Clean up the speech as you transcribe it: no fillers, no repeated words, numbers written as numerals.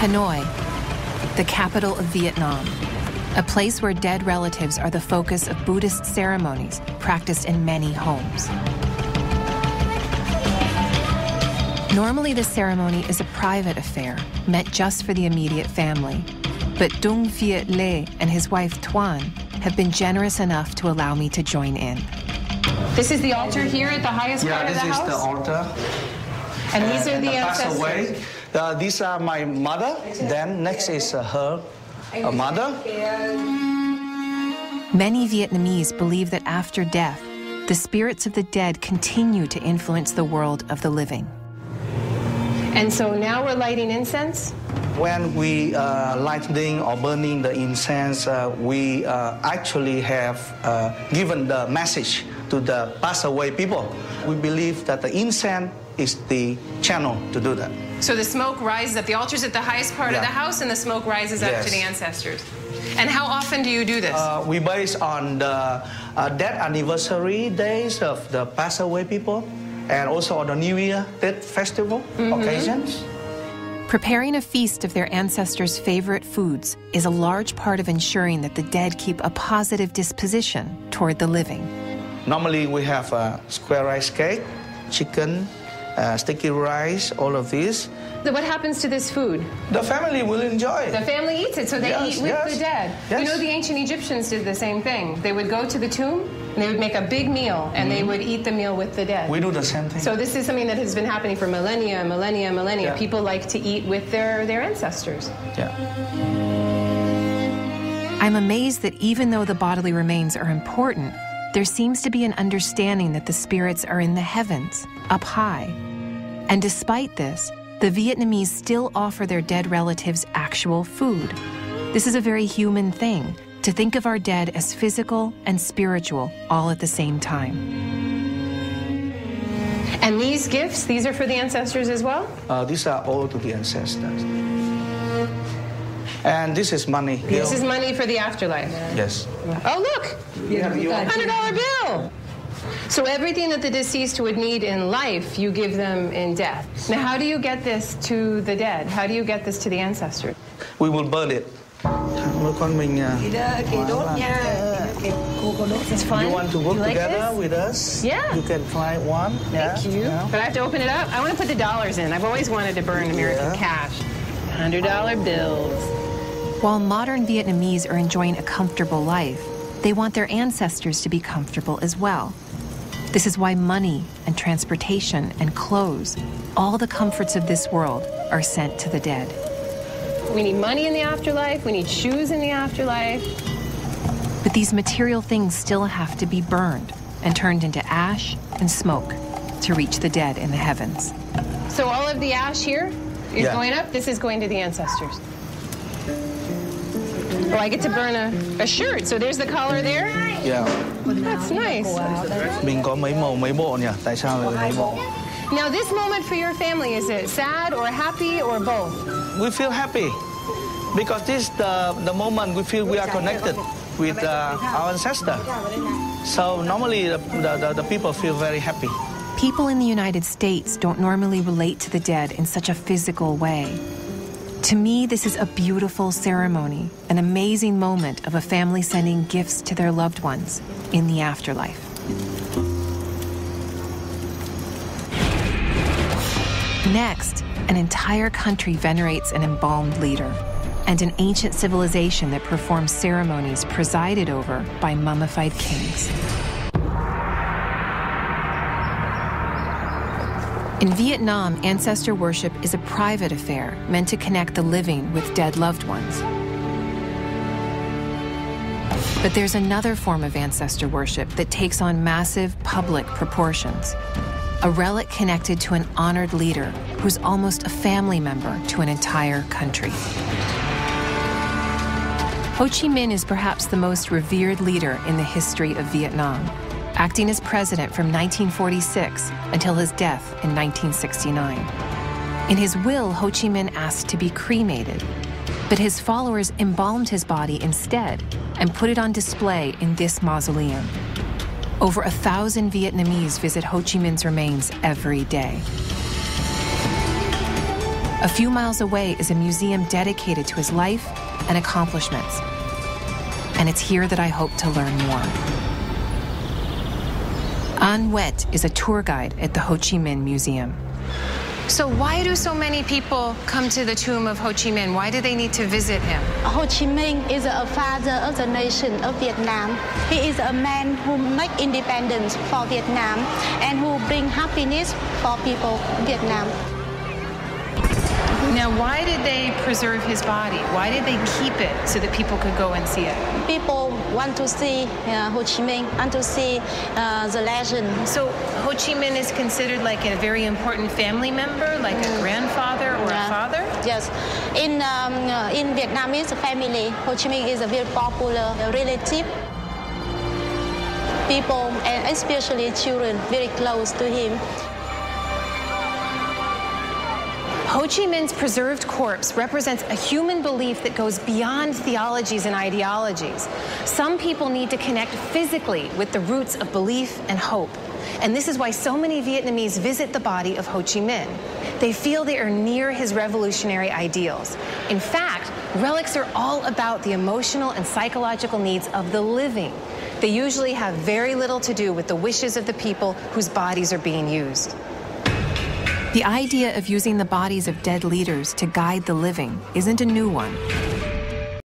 Hanoi, the capital of Vietnam, a place where dead relatives are the focus of Buddhist ceremonies practiced in many homes. Normally, the ceremony is a private affair, meant just for the immediate family. But Dung Viet Le and his wife Tuan have been generous enough to allow me to join in. This is the altar here at the highest part of the house? Yeah, this is the altar. And these are the ancestors? Away. These are my mother. Then next is her mother. Many Vietnamese believe that after death, the spirits of the dead continue to influence the world of the living. And so now we're lighting incense? When we lighting or burning the incense, we actually have given the message to the passed away people. We believe that the incense is the channel to do that. So the smoke rises up. The altar's at the highest part of the house, and the smoke rises up to the ancestors. And how often do you do this? We base on the death anniversary days of the passed away people, and also on the New Year Death Festival occasions. Preparing a feast of their ancestors' favorite foods is a large part of ensuring that the dead keep a positive disposition toward the living. Normally we have a square rice cake, chicken, sticky rice, all of these. So what happens to this food? The family will enjoy it. The family eats it, so they eat with the dead. Yes. You know, the ancient Egyptians did the same thing. They would go to the tomb, and they would make a big meal, and they would eat the meal with the dead. We do the same thing. So this is something that has been happening for millennia. Yeah. People like to eat with their ancestors. Yeah. I'm amazed that even though the bodily remains are important, there seems to be an understanding that the spirits are in the heavens, up high. And despite this, the Vietnamese still offer their dead relatives actual food. This is a very human thing, to think of our dead as physical and spiritual all at the same time. And these gifts, these are for the ancestors as well? These are all to the ancestors. And this is money. This is money for the afterlife? Yes. Oh, look! $100 bill! So everything that the deceased would need in life, you give them in death. Now, how do you get this to the dead? How do you get this to the ancestors? We will burn it. It's fun. You want to work together this? with us? Yeah. You can try one. Thank you. Yeah. But I have to open it up. I want to put the dollars in. I've always wanted to burn American cash. $100 bills. While modern Vietnamese are enjoying a comfortable life, they want their ancestors to be comfortable as well. This is why money and transportation and clothes, all the comforts of this world, are sent to the dead. We need money in the afterlife. We need shoes in the afterlife. But these material things still have to be burned and turned into ash and smoke to reach the dead in the heavens. So all of the ash here is going up. This is going to the ancestors. Oh, I get to burn a shirt. So there's the collar there. Yeah. That's nice. Mình có mấy bộ nhỉ? Tại sao lại mấy bộ? Now, this moment for your family, is it sad or happy or both? We feel happy because this is the moment we feel we are connected with our ancestor. So normally the people feel very happy. People in the United States don't normally relate to the dead in such a physical way. To me, this is a beautiful ceremony, an amazing moment of a family sending gifts to their loved ones in the afterlife. Next, an entire country venerates an embalmed leader and an ancient civilization that performs ceremonies presided over by mummified kings. In Vietnam, ancestor worship is a private affair meant to connect the living with dead loved ones. But there's another form of ancestor worship that takes on massive public proportions. A relic connected to an honored leader who's almost a family member to an entire country. Ho Chi Minh is perhaps the most revered leader in the history of Vietnam, acting as president from 1946 until his death in 1969. In his will, Ho Chi Minh asked to be cremated, but his followers embalmed his body instead and put it on display in this mausoleum. Over 1,000 Vietnamese visit Ho Chi Minh's remains every day. A few miles away is a museum dedicated to his life and accomplishments. And it's here that I hope to learn more. An Wet is a tour guide at the Ho Chi Minh Museum. So why do so many people come to the tomb of Ho Chi Minh? Why do they need to visit him? Ho Chi Minh is a father of the nation of Vietnam. He is a man who made independence for Vietnam and who bring happiness for people in Vietnam. Now, why did they preserve his body? Why did they keep it so that people could go and see it? People want to see Ho Chi Minh, want to see the legend. So Ho Chi Minh is considered like a very important family member, like a grandfather or a father? Yes. In Vietnamese family, Ho Chi Minh is a very popular relative. People, and especially children, very close to him. Ho Chi Minh's preserved corpse represents a human belief that goes beyond theologies and ideologies. Some people need to connect physically with the roots of belief and hope. And this is why so many Vietnamese visit the body of Ho Chi Minh. They feel they are near his revolutionary ideals. In fact, relics are all about the emotional and psychological needs of the living. They usually have very little to do with the wishes of the people whose bodies are being used. The idea of using the bodies of dead leaders to guide the living isn't a new one.